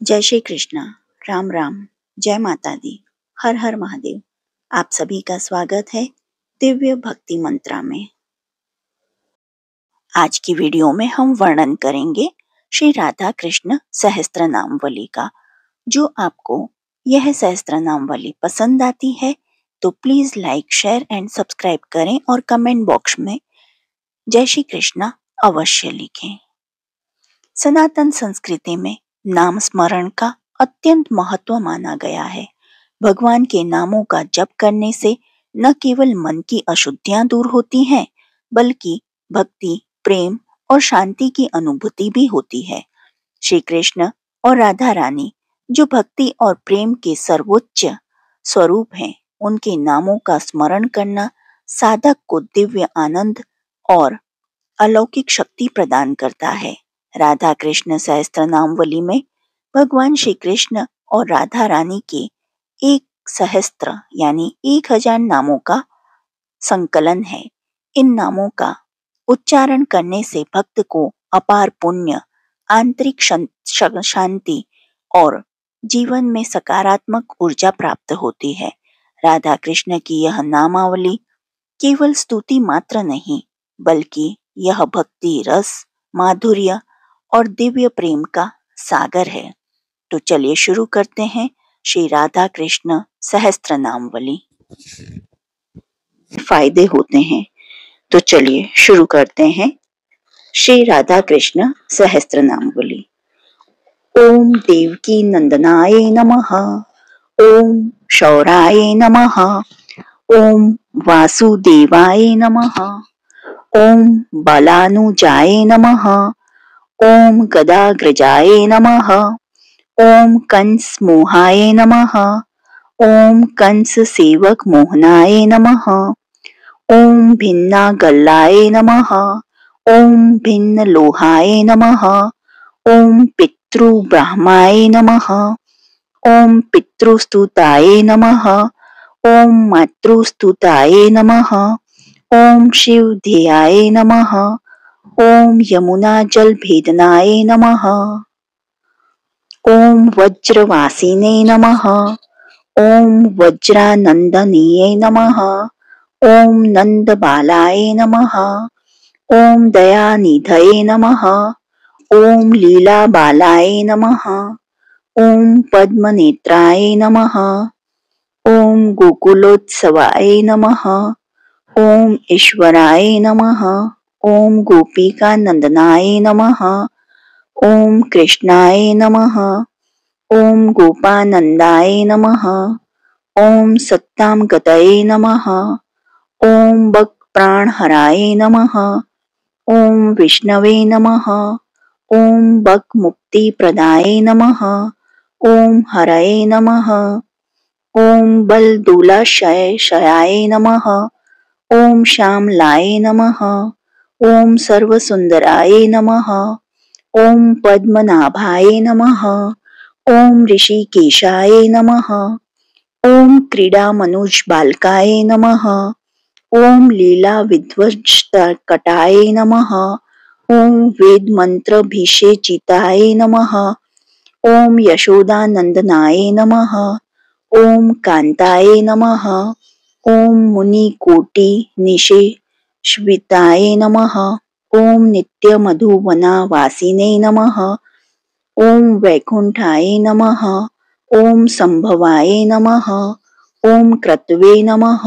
जय श्री कृष्णा, राम राम, जय माता दी, हर हर महादेव। आप सभी का स्वागत है दिव्य भक्ति मंत्रा में। आज की वीडियो में हम वर्णन करेंगे श्री राधा कृष्ण सहस्त्र नामवली का। जो आपको यह सहस्त्र नामवली पसंद आती है तो please like, share and subscribe करें और कमेंट बॉक्स में जय श्री कृष्णा अवश्य लिखें। सनातन संस्कृति में नाम स्मरण का अत्यंत महत्व माना गया है। भगवान के नामों का जप करने से न केवल मन की अशुद्धियां दूर होती हैं, बल्कि भक्ति, प्रेम और शांति की अनुभूति भी होती है। श्री कृष्ण और राधा रानी जो भक्ति और प्रेम के सर्वोच्च स्वरूप हैं, उनके नामों का स्मरण करना साधक को दिव्य आनंद और अलौकिक शक्ति प्रदान करता है। राधा कृष्ण सहस्त्र नामवली में भगवान श्री कृष्ण और राधा रानी के 1,000 यानी 1,000 नामों का संकलन है। इन नामों का उच्चारण करने से भक्त को अपार पुण्य, आंतरिक शांति और जीवन में सकारात्मक ऊर्जा प्राप्त होती है। राधा कृष्ण की यह नामावली केवल स्तुति मात्र नहीं, बल्कि यह भक्ति रस, माधुर्य और दिव्य प्रेम का सागर है। तो चलिए शुरू करते हैं श्री राधा कृष्ण सहस्त्र नामवली। फायदे होते हैं, तो चलिए शुरू करते हैं श्री राधा कृष्ण सहस्त्र नामवली। ओम देवकी नंदनाय नमः, ओम शौराय नमः, ओम वासुदेवाय नमः, ओम बालानुजाय नमः, ओम गदाग्रजाय नमः, ओम कंस मोहाय नमः, ओम कंस सेवक मोहनाय नमः, ओम भिन्ना गल्लाय नमः, ओम भिन्न लोहाय नमः, ओम पितृ ब्रह्माय नमः, ओम पितृस्तुताय नमः, ओम मातृस्तुताय नमः, ओम शिव ध्येयाय नमः, ओम यमुना जल भेदनाय नमः, ओम वज्रवासिने नमः, ओम वज्रानंदनीये नमः, ओम नंदबालाय नमः, ओम दयानिधये नमः, ओम लीलाबालाय नमः, ओम पद्मनेत्राय नमः, ओम गोकुलोत्सवाय नमः, ओम ईश्वराय नमः, ओम गोपिकानंदनाय नमः, ओम कृष्णाय नमः, ओम गोपानंदाय नमः, ओम सत्ताम गतये नमः, ओम बक प्राणहराय नमः, ओम विष्णवे नमः, ओम बक मुक्ति प्रदाय नमः, ओम हरये नमः, ओम बल दूलाशय शयाय नमः, ओम श्यामलाय नमः, ओम सर्वसुंदराय नमः, ओम पद्मनाभाय नमः, ओम ऋषिकेशाय नमः, ओम क्रीडा मनुज बालकाय नमः, ओम लीला विध्वंसकटाय नमः, ओम वेद मंत्र भिषेचिताय नमः, ओम यशोदानंदनाय नमः, ओम कांताय नमः, ओम मुनि कोटि निषेविताय नमः, ओम नित्य मधुवना वासिने नमः, ओम वैकुंठाय नमः, ओम संभवाय नमः, ओम क्रतवे नमः,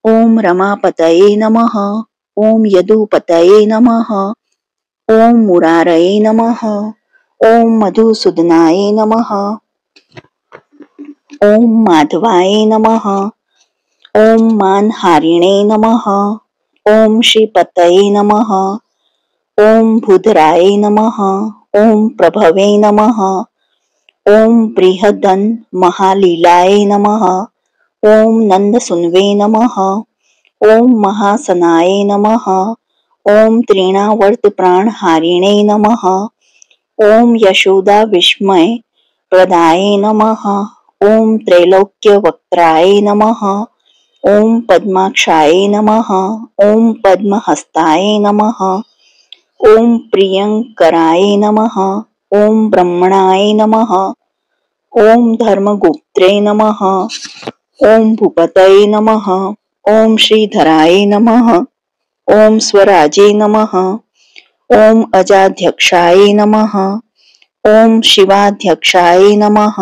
ओम रमापतये नमः, ओम यदुपतये नमः, ओम मुरारये नमः, ओम मधुसूदनाय नमः, ओम माधवाय नमः, ओम मानहारिणे नमः, ओम श्रीपतये नमः, ओम भूधराय नमः, ओम प्रभवे नमः, ओम बृहदन महालीलाय नमः, ओम नंदसुन्वे नमः, ओम महासनाय नमः, ओम त्रिणावर्त प्राणहारिणे नमः, ओम यशोदा विस्मय प्रदाय नमः, ओम त्रैलोक्य वक्त्राय नमः, ओम पद्माक्षाय नमः, ओम पद्महस्ताय नमः, ओम प्रियंकराय नमः, ओम ब्रह्मणाय नमः। ओम धर्मगुप्त्रे नमः। ओम भूपतये नमः। ओम श्रीधराय नमः। ओम स्वराजे नमः। ओम अजाध्यक्षाय नमः। ओम शिवाध्यक्षाय नमः।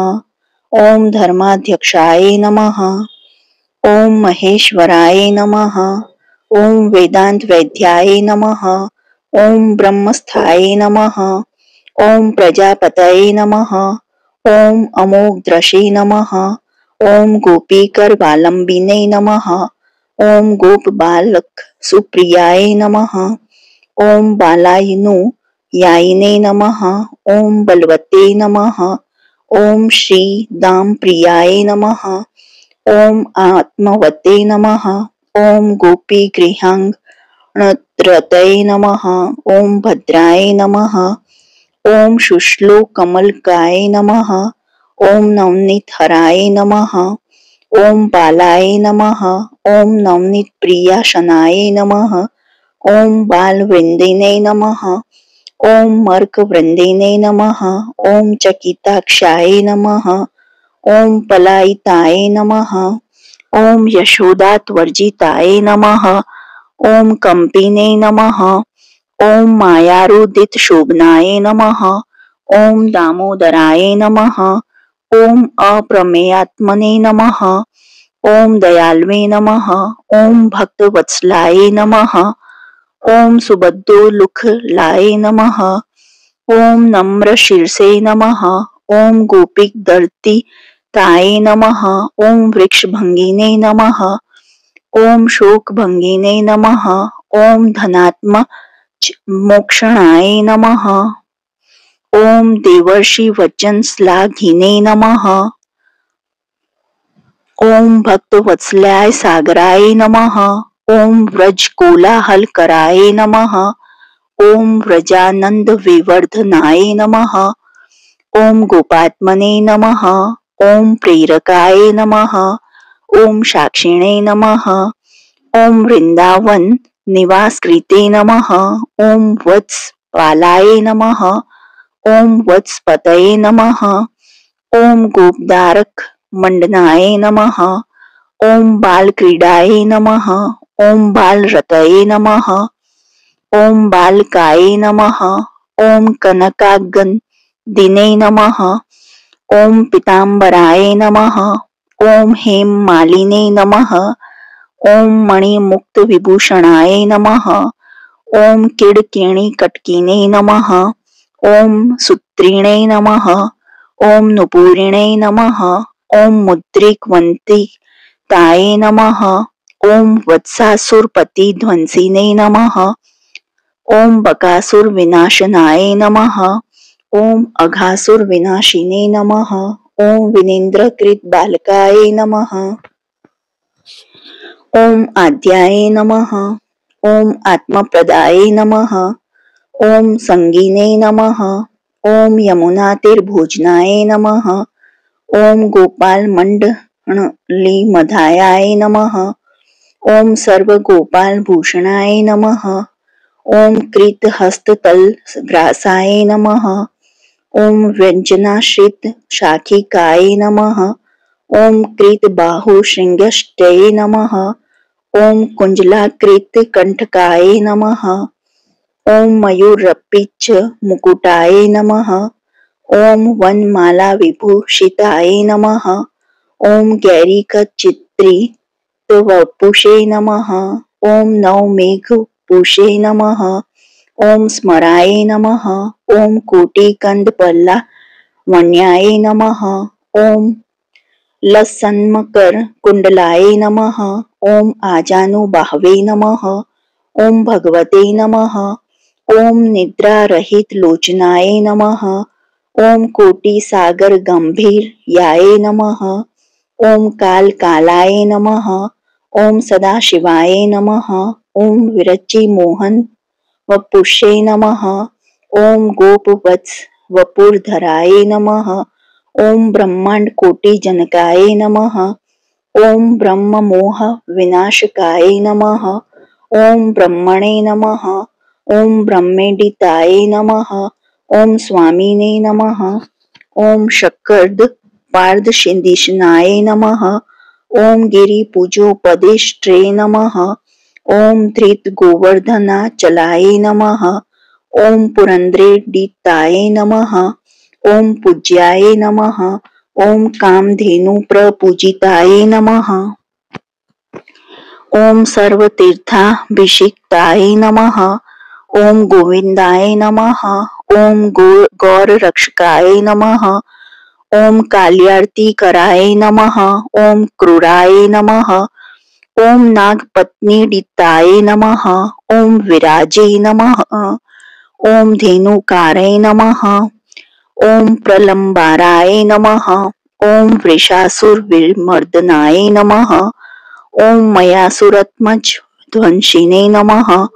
ओम धर्माध्यक्षाय नमः। ओम महेश्वराय नमः। ओम वेदांत वैद्याय नमः। ओम ब्रह्मस्थाय नमः। ओम प्रजापतये नमः। ओम अमोघद्रशे नमः। ओम गोपीकर वालंबिने नमः। ओम गोप बालक सुप्रियाय नमः। ओम बालायनु यायिने नमः। ओम बलवते नमः। ओम श्री दाम प्रियाय नमः। ओम आत्मवते नमः। ओम गोपी गृहांगणत्रतये नमः। ओम भद्राय नमः। ओम शुश्लो कमलकाय नमः। ओम नवनीत हराय नमः। ओम बालाय नमः। ओम नवनीत प्रियाशनाय नमः। ओम बाल वृंदिने नमः। ओम मर्क वृंदिने नमः। ओम चकिताक्षाय नमः। ओम पलायिताय नमः। ओम यशोदात्वर्जिताय नमः। ओम कंपिने नमः। ओम मायारुदित शोभनाय नमः। ओम दामोदराय नमः। ओम अप्रमेयात्मने नमः। ओम दयाल्वे नमः। ओम भक्तवत्सलाय नमः। ओम सुबद्धोलुखलाय नमः। ओम नम्र शीर्षे नमः। ओम गोपिक दर्ति ताये नमः। ओम वृक्ष भंगिने नमः। ओम शोक भंगिने नमः। ओम धनात्म मोक्षणाय नमः। ओम देवर्षि वचन श्लाघिने नमः। ओम भक्तवत्सलाय सागराय नमः। ओम व्रज कोलाहल कराय नमः। ओम व्रजानंद विवर्धनाय नमः। ओम गोपात्मने नमः। ओम प्रेरकाय नमः। ओम साक्षिणे नमः। ओम वृंदावन निवासकृते नमः। ओम वत्स पालाय नमः। ओम वत्सपतये नमः। ओम गोपदारक मंडनाय नमः। ओम बाल क्रीडाय नमः। ओम बाल रतये नमः। ओम बालकाय नमः। ओम कनकागंदिने नमः। ओम पीतांबराय नमः। ओम हेम मालिने नमः। ओम मणिमुक्त विभूषणाय नमः। ओम किड़किणी कटकिने नमः। ओम सूत्रिणे नमः। ओम नुपूरिणे नमः। ओम मुद्रिकवंतिताय नमः। ओम वत्सासुरपति ध्वंसिने नमः। ओम बकासुर विनाशनाय नमः। ओम अघासुर विनाशिने नमः। ओम विनेन्द्रकृत बालकाय नमः। ओम आद्याय नमः। ओम आत्मप्रदाय नमः। ओम संगीने नमः। ओम यमुनातीर्भोजनाय नमः। ओम गोपाल मंडली मधायाय नमः। ओम सर्वगोपाल भूषणाय नमः। ओम कृत हस्ततल ग्रासाय नमः। ओम व्यंजनाश्रित शाखिकाय नमः। ओम कृत बाहु श्रृंगष्टये नमः। ओम कुंजलाकृत कंठकाय नमः। ओम मयूरपिच्छ मुकुटाय नमः। ओम वनमाला विभूषिताय नमः। ओम गैरिकचित्रित वपुषे नमः। ओम नवमेघपूषे नमः। ओम स्मराय नमः। ओम कोटिकंदपल्ला वन्याय नमः। ओम लसन्मकर कुंडलाय नमः। ओम आजानुबाहवे नमः। ओम भगवते नमः। ओम निद्रा रहित लोचनाय नमः। ओम कोटि सागर गंभीर याय नमः। ओम काल कालाय नमः। ओम सदाशिवाय नमः। ओम विरचि मोहन वपुषे नमः। ओम गोपवत्स वपुरधराय नमः। ओम ब्रह्मांड कोटि जनकाय नमः। ओम ब्रह्म मोह विनाशकाय नमः। ओम ब्रह्मणे नमः। ओम ब्रह्मेडिताय नमः। ओम स्वामिने नमः। ओम शक्कर्द पार्दशिदिशनाय नमः। ओम गिरिपूजोपदेष्ट्रे नमः। ओम धृत गोवर्धनाचलाय नमः। ओम पुरंद्रेडिताय नमः। ओम पूज्याय नमः। ओम कामधेनु प्रपूजिताय नमः। ओम सर्वतीर्थाभिषिक्ताय नमः। ओम गोविंदाय नमः। ओम गौररक्षकाय नमः। ओम काल्यार्तिकराय नमः। ओम क्रूराय नमः। ओम नागपत्नीडिताय नमः। ओम विराजे नमः। ओम धेनुकाराय नमः। ओम प्रलंबाराय नमः। ओम वृषासुरविमर्दनाय नमः। ओम मयासुरत्मज ध्वंसिने नमः।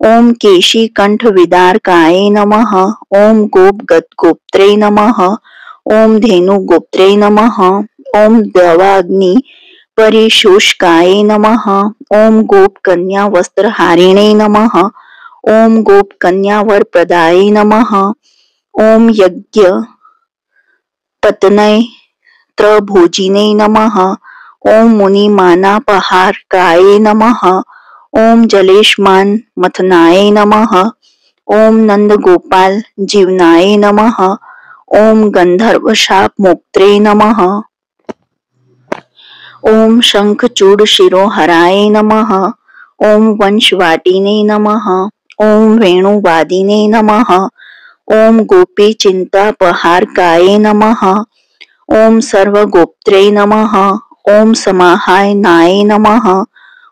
ओम केशीकंठविदारकाय नमः। ओम गोपगतगोप्त्रे नमः। ओम धेनुगोप्त्रे नमः। ओम दवाग्नि परिशोषकाय नमः। ओम गोपकन्या वस्त्रहारिणे नमः। ओम गोपकन्या वरप्रदाय नमः। ओम यज्ञ पत्नय त्रभोजिने नमः। ओम मुनिमानापहारकाय नमः। ओम जलेशमान मथनाय नमः। ओम नंदगोपाल जीवनाय नमः। ओम गंधर्व शाप मुक्त्रे नमः। ओम शंखचूड़ शिरोहराय नमः। ओम वंशवाटिने नमः। ओम वेणुवादिने नमः। ओम गोपी चिंतापहारकाय नमः। ओम सर्वगोप्त्रे नमः। ओम समाहायनाय नमः।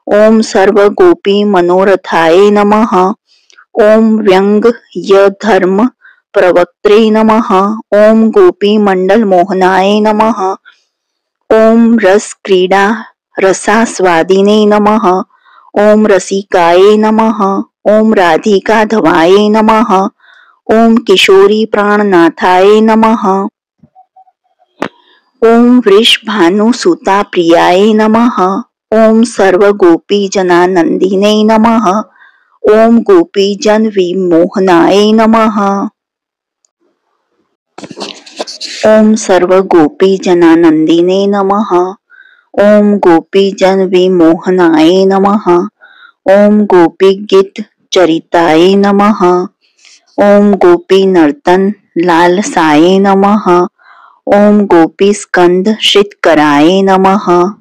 ओम सर्वगोपी मनोरथाय नमः। ओम व्यंग यधर्म प्रवक्त्रे नमः। ओम गोपी मंडल मोहनाय नमः। ओम रस क्रीडा रसास्वादिने नमः। ओम रसिकाय नमः। ओम राधिका धवाय नमः। ओम किशोरी प्राणनाथाय नमः। ओम वृषभानुसुता प्रियाय नमः। ओम सर्वगोपीजनानंदिने नमः। ओम गोपीजन विमोहनाय नमः। ओम सर्वगोपीजनानंदिने नमः। ओम गोपीजन विमोहनाय नमः। ओम गोपीगीत चरिताय नमः। ओम गोपी नर्तन लालसाय नमः। ओम गोपी स्कंद श्रितकराय नमः।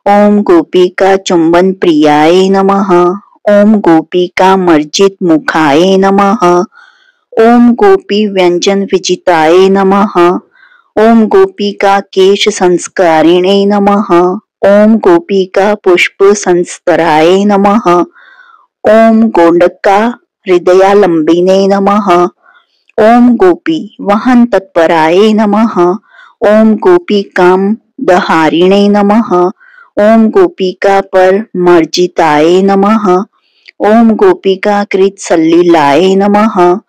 ओम गोपिका चुंबन प्रियाय नमः। ओम गोपिका मर्जित मुखाय नमः। ओम गोपी व्यंजन विजिताय नमः। ओम गोपिका केश संस्कारिणे नमः। ओम गोपिका पुष्प संस्तराय नमः। ओम गोंडका हृदयालंबिने नमः। ओम गोपी वहन तत्पराय नमः। ओम गोपी काम दहारिणे नमः। ओम गोपिका पर मर्जिताय नमः। ओम गोपिका कृत सल्लीलाय नमः।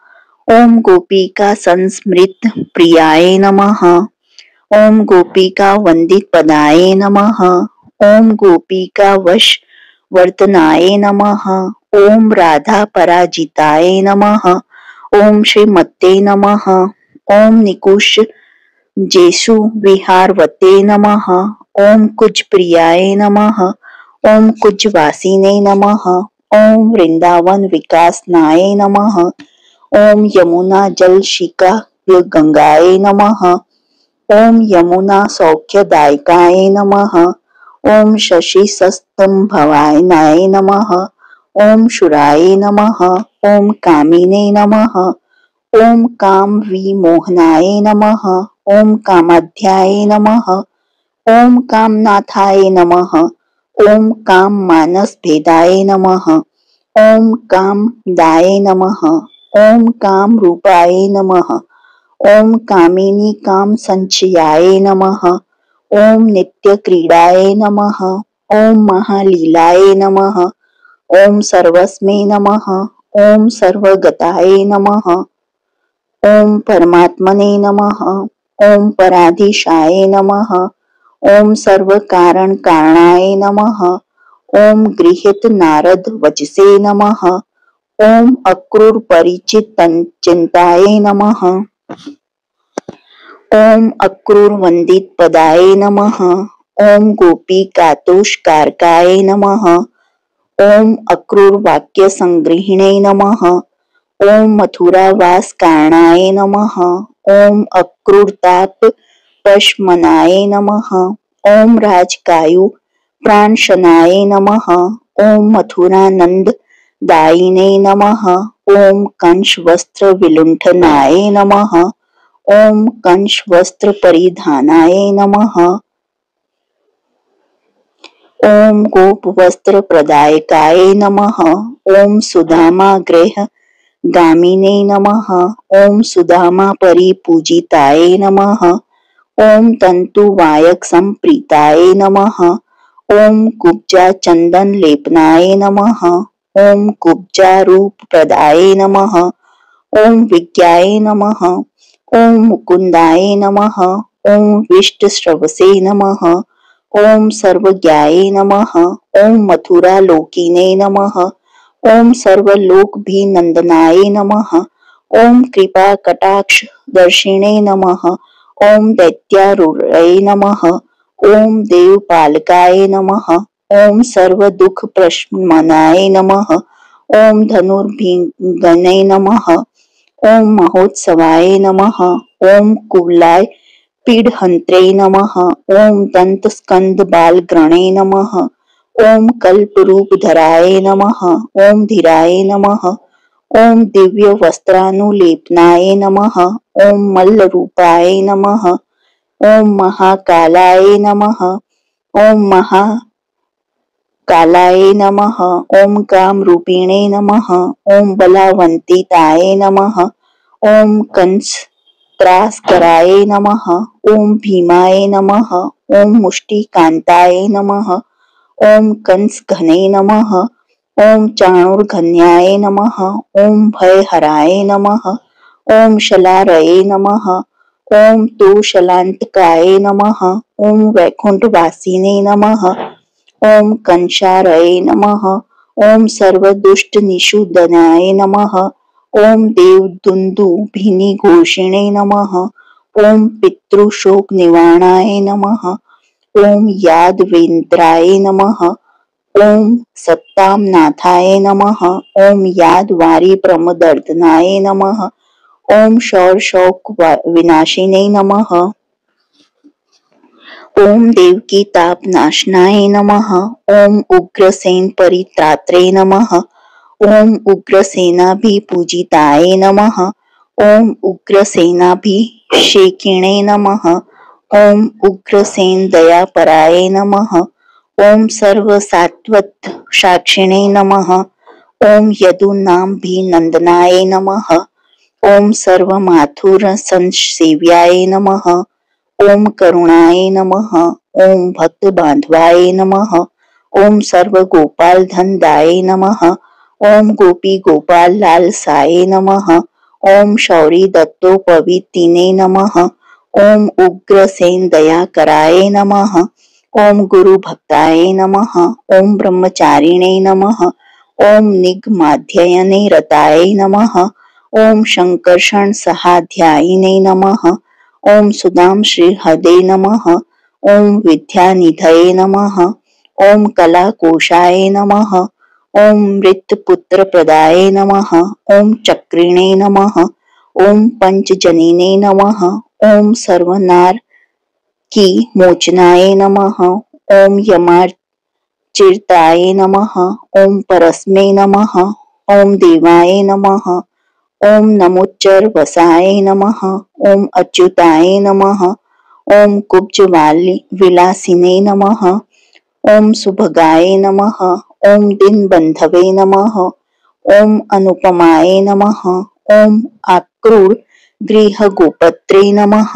ओम गोपिका संस्मृत प्रियाय नमः। ओम गोपिका वंदित पदाय नमः। ओम गोपिका वश वर्तनाय नमः। ओम राधा पराजिताय नमः। ओम श्रीमते नमः। ओम निकुश जेसु विहारवते नमः। ओम कुज प्रियाय नमः। ओम कुजवासिने नमः। ओम वृंदावन विकासनाय नमः। ओम यमुना जल शिका गंगाय नमः। ओम यमुना सौख्यदायकाय नमः। ओम शशि सस्तंभवाय नमः। ओम शुराय नमः। ओम कामिने नमः। ओम काम विमोहनाय नमः। ओम कामाध्याय नमः। ओम कामनाथाय नमः। ओम काम मानस भेदाय नमः। ओम काम दाय नमः। ओम काम रूपाय नमः। ओम कामिनी काम संचयाय नमः। ओम नित्य क्रीडाय नमः। ओम महालीलाय नमः। ओम सर्वस्मे नमः। ओम सर्वगताय नमः। ओम परमात्मने नमः। ओम पराधीशाय नमः। ओम सर्व कारण कारणाय नमः। ओम गृहीत नारद वचसे नमः। ओम अक्रूर परिचित चिंताये नमः। ओम अक्रूर वंदित पदाये नमः। ओम गोपी कातोषकारकाय नमः। ओम अक्रूर वाक्य संग्रहिणे नमः। ओम मथुरा वास कारणाय नमः। ओम अक्रूरताप पशमनाय नमः। ओम राजकायु प्राणशनाय नमः। ओम मथुरानंद दायिने नमः। ओम कंश वस्त्र विलुंठनाय नमः। ओम कंश वस्त्र परिधानाय नमः। ओम गोप वस्त्र प्रदायकाय नमः। ओम सुदामा गृह गामिने नमः। ओम सुदामा परिपूजिताय नमः। ओम तंतु वायक संप्रीताय नमः। ओम कुब्जा चंदन लेपनाय नमः। ओम कुब्जा रूप प्रदाय नमः। ओम विज्ञाय नमः। ओम मुकुंदाय नमः। ओम विष्ट श्रवसे नमः। ओम सर्वज्ञाय नमः। ओम मथुरा लोकिने नमः। ओम सर्वलोकभिनंदनाय नमः। ओम कृपा कटाक्ष दर्शिने नमः। ओम दैत्यारूढये नमः। ओम देवपालकाय नमः। ओम सर्व दुख प्रशमनाय नमः। ओम धनुर्भिंगने नमः। ओम महोत्सवाय नमः। ओम कुलाय पीडहंत्रे नमः। ओम दंत स्कंद बालग्रणे नमः। ओम कल्परूपधराय नमः। ओम धीराय नमः। ओम दिव्य वस्त्रानुलेपनाय नमः। ओम मल्लरूपाय नमः। ओम महाकालाय नमः। ओम कालाय नमः। ओम कामरूपिणे नमः। ओम बलावंतिताय नमः। ओम कंस त्रासकराय नमः। ओम भीमाय नमः। ओम मुष्टिकांताय नमः। ओम कंस घने नमः। ओम चाणूरघन्याय नमः। ओम भयहराय नमः। ओम शलारये नमः। ओम तोषलांतकाय नमः। ओम वैकुंठवासिने नमः। ओम कंशारये नमः। ओम सर्वदुष्ट निषूदनाय नमः। ओम देवदुन्दुभिनी घोषिणे नमः। ओम पितृशोक निवारणाय नमः। ओम यादवेन्द्राय नमः। ओम सत्तामनाथाय नमः। ओम यादवारी प्रमदर्दनाय नमः। ओम शौर शौक विनाशिने नमः। ओम देवकी तापनाशनाय नमः। ओम उग्रसेन परित्रात्रे नमः। ओम उग्रसेनाभिपूजिताय नमः। ओम उग्रसेनाभिषेकिणे नमः। ओम उग्रसेन दयापराय नमः। ओम सर्वसात्वत साक्षिणे नमः। ओम यदुनामभिनंदनाय नमः। ओम सर्वमाथुर संसेव्याय नमः। ओम करुणाय नमः। ओम भक्त बांधवाय नमः। ओम सर्व गोपाल धनदाय नमः। ओम गोपी गोपाल लालसाय नमः। ओम शौरी दत्तोपवीतिने नमः। ओम उग्रसेन दयाकराय नमः। ओम गुरु भक्ताय नमः। ओम ब्रह्मचारिणे नमः। ओम निगमाध्ययने रताय नमः। ओम संकर्षण सहाध्यायिने नमः। ओम सुदाम श्री हदे नमः। ओम विद्यानिधये नमः। ओम कलाकोशाय नमः। ओम मृतपुत्र प्रदाय नमः। ओम चक्रिणे नमः। ओम पंचजनिने नमः। ओम सर्वनार की मोचनाय नमः। ओम यमार्चिताय नमः। ओम परस्मे नमः। ओम देवाय नमः। ओम नमोच्चर वसाय नमः। ओम अच्युताय नमः। ओम कुब्ज विलासिने नमः। ओम सुभगाय नमः। ओम दीनबंधवे नमः। ओम अनुपमाय नमः। ओम आक्रूर गृह गोपत्रे नमः।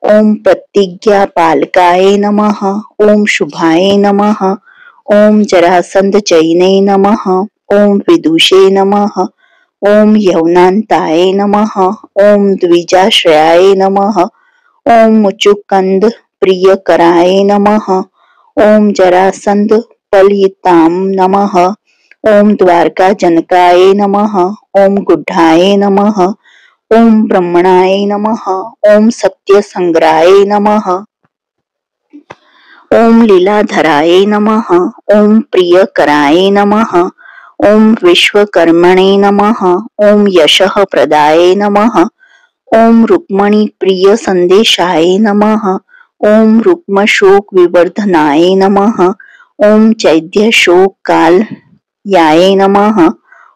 ओम प्रतिज्ञा पालकाय नमः। ओम शुभाय नमः। ओम जरासंध जैने नमः। ओम विदुषे नमः। ओम यौनान्ताय नमः। ओम द्विजाश्रयाय नमः। ओम मुचुकंद प्रियकराय नमः। ओम जरासंध पलयिताम नमः। ओम द्वारका जनकाय नमः। ओम गुड्ढाय नमः। ओम ब्रह्मणाय नमः। ओम सत्य संग्राय नमः। ओम लीलाधराय नमः। ओम प्रियकराय नमः। ओम विश्वकर्मणे नमः। ओम यशः प्रदाय नमः। ओम रुक्मणी प्रिय संदेशाय नमः। ओम रुक्म शोक विवर्धनाय नमः। ओम चैद्य शोक काल याय नमः।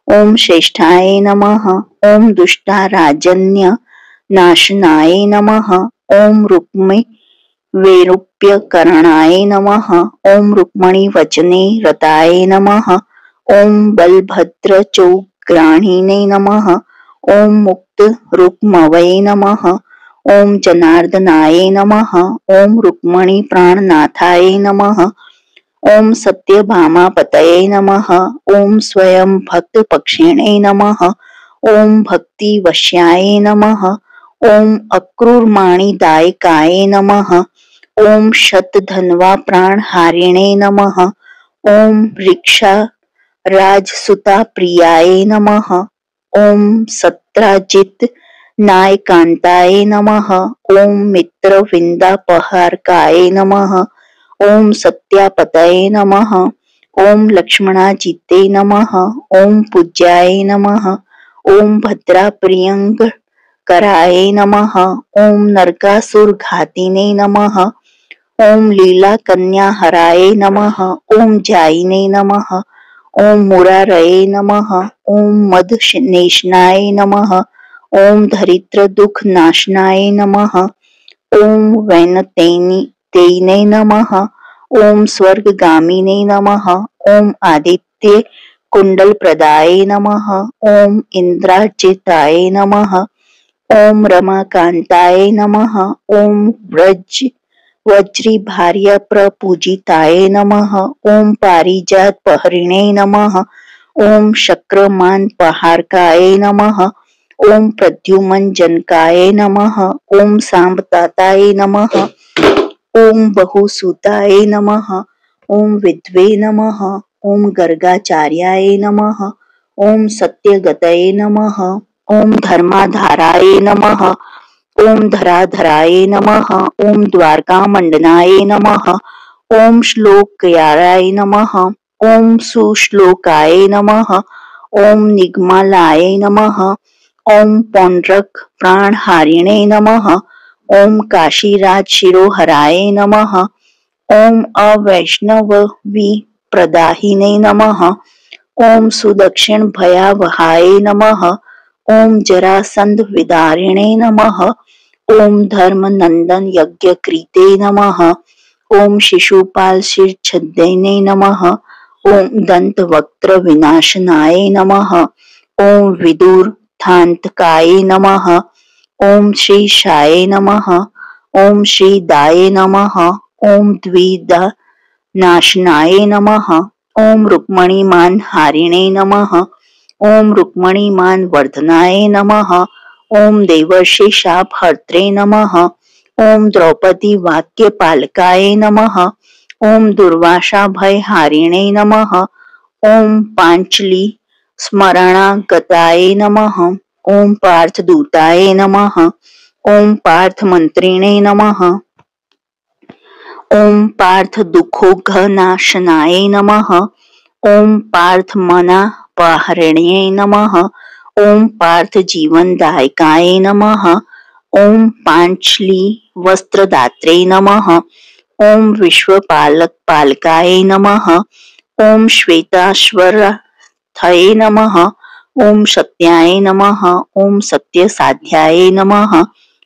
ओम श्रेष्ठाय नमः। ओम दुष्टा राजन्य नाशनाय नमः। ओम रुक्मे वैरूप्यकरणाय नमः। ओम रुक्मणी वचने रताय नमः। ओम बलभद्र चौग्राणिने नमः। ओम मुक्त रुक्मवै नमः। ओम जनार्दनाय नमः। ओम रुक्मणी प्राणनाथाय नमः। ओम सत्यभामापतये नमः। ओम स्वयं भक्त पक्षिणे नमः। ओम भक्ति वश्याय नमः। ओम अक्रूरमाणिदायकाय नमः। ओम शतधन्वा प्राणहारिणे नमः। ओम रिक्षा राजसुता प्रियाय नमः। ओम सत्राजित नायकांताय नमः। ओम मित्र विंदापहारकाय नमः। ओम सत्यापतये नमः। ओम लक्ष्मणाजिते नमः। ओम पूज्याय नमः। ओम भद्राप्रियंक कराय नमः। ओम नरकासुरघातिने नमः। ओम लीला कन्या हराय नमः। ओम जायिने नमः। ओम मुरारये नमः। ओम मद नेशनाय नमः। ओम धरित्र दुख नाशनाय नमः। ओम वैनतेने नमः। ओम स्वर्गगामिने नमः। ओम आदित्य कुंडल प्रदाय नमः। ओम इंद्राजिताय नमः। ओम रमाकांताय नमः। ओम वज्री भार्य प्रपूजिताय नमः। ओम पारिजात पहरिणे नमः। ओम शक्रमान पहारकाय नमः। ओम प्रद्युमन जनकाय नमः। ओम सांबताताय नमः। ओम बहुसुताय नमः। ओम विद्वे नमः। ओम गर्गाचार्याय नमः। ओम सत्यगतये नमः। ओम धर्माधाराय नमः। ओम धराधराय नमः। ओम द्वारकामंडनाय नमः। ओम श्लोकयाराय नमः। ओम सुश्लोकाय नमः। ओम निगमालाय नमः। ओम पौंड्रक प्राणहारिणे नमः। ओम काशीराज शिरोहराय नमः। ओम अवैष्णवी प्रदाहिने नमः। ओम सुदक्षिण भयावहाय नमः। ओम जरासंध विदारिणे नमः। ओम धर्म नंदन यज्ञकृते नमः। ओम शिशुपाल शिरछिद्दिने नमः। ओम दंत वक्त्र विनाशनाय नमः। ओम विदुर थांतकाय नमः। ओम श्री शाय नमः। ओम श्री दाय नमः। ओम द्विदा नाशनाय नमः। ओम रुक्मणीमान हारिणे नमः। ओम रुक्मणीमान वर्धनाय नमः। ओम देवर्षि शाप हर्त्रे नमः। ओम द्रौपदी वाक्य पालकाय नमः। ओम दुर्वासा भय हारिणे नमः। ओम पांचली स्मरणागताय नमः। ओम पार्थ दूताय नमः। ओम पार्थ मंत्रिणे नमः। ओम पार्थ दुखोघनाशनाय नमः। ओम पार्थ मना पहरणे नमः। ओम पार्थ जीवनदायकाय नमः। ओम पांचली वस्त्रदात्रे नमः। ओम विश्वपालक पालकाय नमः। ओम श्वेताश्वरथये नमः। ओम सत्याय नमः। ओम सत्यसाध्याय नमः।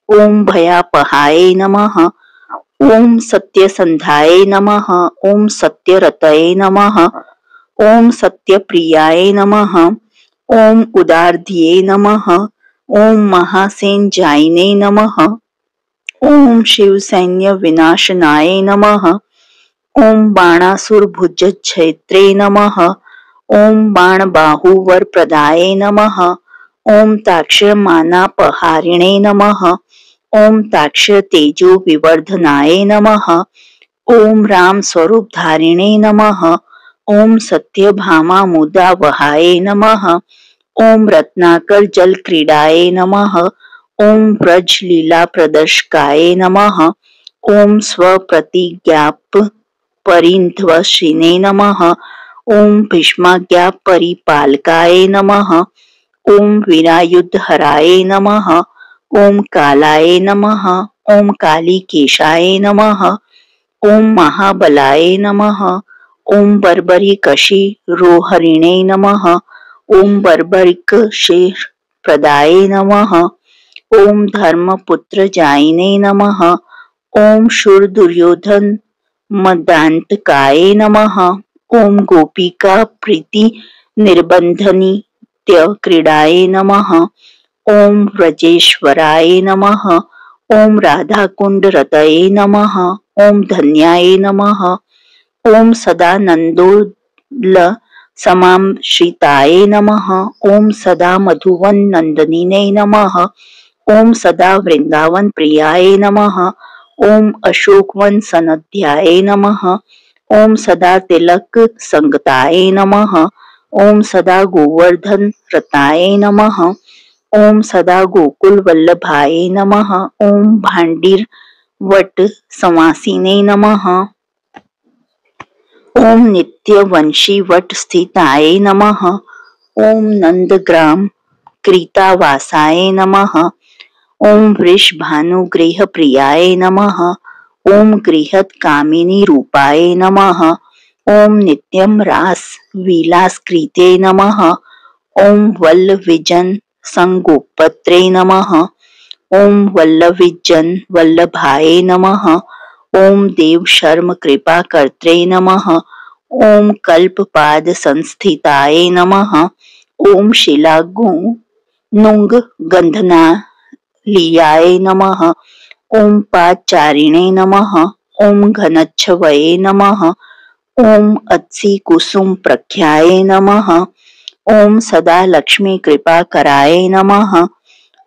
ओम भयापहाय नमः। ओम सत्यसंधाय नमः। ओम सत्यरतये नमः। ओम सत्यप्रियाय नमः। ओम उदारधिये नमः। ओम महासेन जायिने नमः। ओम शिव सैन्य विनाशनाय नमः। ओम बाणासुर भुज क्षेत्रे नमः। ओम बाण बाहुवर प्रदाय नमः। ओम ताक्ष मानापहारिणे नमः। ओम ताक्ष तेजो विवर्धनाय नमः। ओम राम स्वरूप धारिणे नमः। ओम सत्यभामा मुदा वहाय नमः। ओम रत्नाकर जल क्रीडाय नमः। ओम व्रज लीला प्रदर्शकाय नमः। ओम स्वप्रतिज्ञाप परिध्वसिने नमः। ओम भीष्माज्ञा परिपालकाय नमः। ओम वीरायुधहराय नमः। ओम कालाय नमः। ओम कालीकेशाय नमः। ओम महाबलाय नमः। ओम बर्बरिकशी रोहरिणे नमः। ओम बर्बरिक शेष प्रदाय नमः। ओम धर्मपुत्र जायिने नमः। ओम शूर दुर्योधन मदांतकाय नमः। ओम गोपिका प्रीति निर्बंधनी क्रीडाय नमः। ओम व्रजेश्वराय नमः। ओम राधाकुंड रतये नमः। ओम धन्याय नमः। ओम सदानंदोल समाश्रिताय नमः। ओम सदा मधुवन नंदनीने नमः। ओम सदा वृंदावन प्रियाय नमः। ओम अशोकवन सनध्याय नमः। ओम सदा तिलक संगताय नमः। ओम सदा गोवर्धन रताय नमः। ओम सदा गोकुल वल्लभाय नमः। ओम भांडीर वट समासीने नमः। ओम नित्य वंशी वट स्थिताय नमः। ओम नंदग्राम कृतावासाय नमः। ओम वृषभानुगृह प्रियाय नमः। ओम गृहत कामिनी रूपाय नमः। ओम नित्यम रास विलासकृते नमः। ओम वल्लविजन संगोपत्रे नमः। ओम वल्लविजन वल्लभाय नमः। ओम देव शर्म कृपा कर्त्रे नमः। ओम कल्पपाद संस्थिताय नमः। ओम शिलागु नुंग गंधना लियाय नमः। ओम पाचारिणे नमः। ओम घनच्छवये नमः। ओम अत्सी कुसुम प्रख्याय नमः। ओम सदा लक्ष्मी कृपा कराय नमः।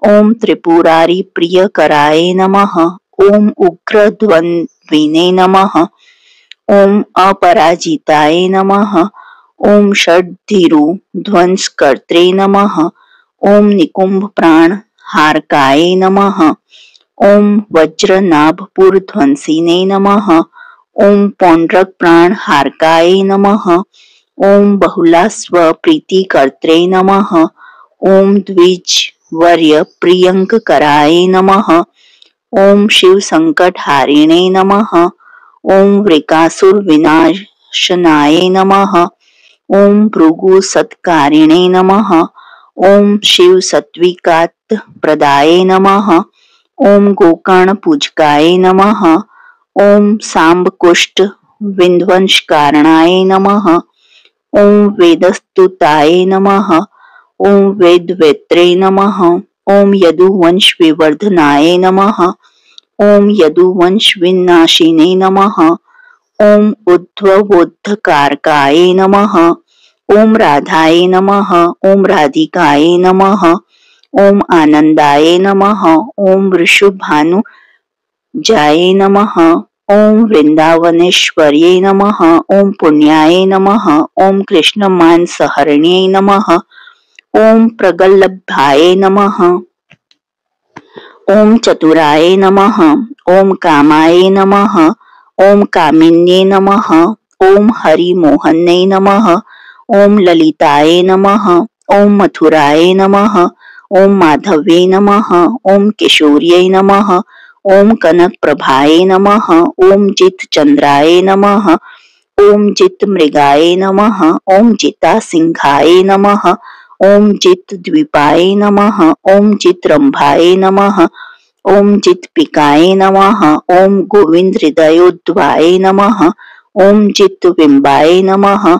ओम त्रिपुरारी प्रिय कराय नमः। ओम उग्र द्वंद्विने नमः। ओम अपराजिताय नमः। ओम षड्धिरु ध्वंस कर्त्रे नमः। ओम निकुंभ प्राण हारकाय नमः। ओम वज्रनाभपुर ध्वंसिने नमः। ओम पौंड्रक प्राण हारकाय नमः। ओम बहुलास्व प्रीति कर्त्रे नमः। ओम द्विज वर्य प्रियंक कराय नमः। ओम शिव संकट हारिणे नमः। ओम वृकासुर विनाशनाय नमः। ओम भृगु सत्कारिणे नमः। ओम शिव सत्विकात प्रदाय नमः। ओम गोकर्ण पूजकाय नमः। ओम सांब कुष्ठ विध्वंस कारणाय नमः। ओम वेदस्तुताय नमः। ओम वेदवेत्रे नमः। ओम यदुवंश विवर्धनाय नमः। ओम यदुवंश विनाशिने नमः। ओम उद्धवोद्धकारकाय नमः। ओम राधाय नमः। ओम राधिकाय नमः। ओम आनंदाय नमः। ओम वृषभानु जाय नमः। ओम वृंदावनेश्वर्ये नमः। ओम पुण्याय नमः। ओम कृष्ण मानसहरण्ये नमः। ओम प्रगल्भाय नमः। ओम चतुराय नमः। ओम कामाय नमः। ओम कामिन्ये नमः। ओम हरिमोहने नमः। ओम ललिताय नमः। ओम मथुराय नमः। ओम माधव्ये नमः। ओम किशोर्ये नमः। ओम कनक प्रभाय नमः। ओम जित चंद्राय नमः। ओम जित मृगाय नमः। ओम जिता सिंहाय नमः। ओम जित द्वीपाय नमः। ओम जित रंभाय नमः। ओम जित पिकाय नमः। ओम गोविंद हृदयोद्वाय नमः। ओम जित बिंबाय नमः।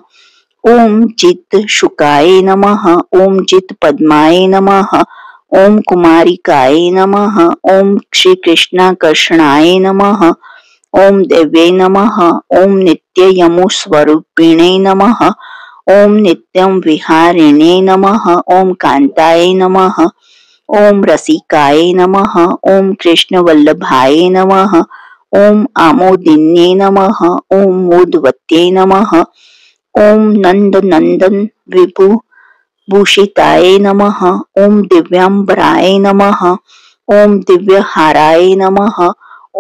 ओम जित शुकाय नमः। ओम जित पद्माय नमः। ओम कुमारिकाय नमः। ओम श्री कृष्णाकर्षणाय नमः। ओम देव्ये नमः। ओम नित्य यमु स्वरूपिणे नमः। ओम नित्यं विहारिणे नमः। ओम कांताय नमः। ओम रसिकाय नमः। ओम कृष्ण वल्लभाय नमः। ओम आमोदिन्ये नमः। ओम मोदवत्ये नमः। ओम नंद नंदन विभु भूषिताय नमः। ओम दिव्यांबराय नमः। ओम दिव्यहाराय नमः।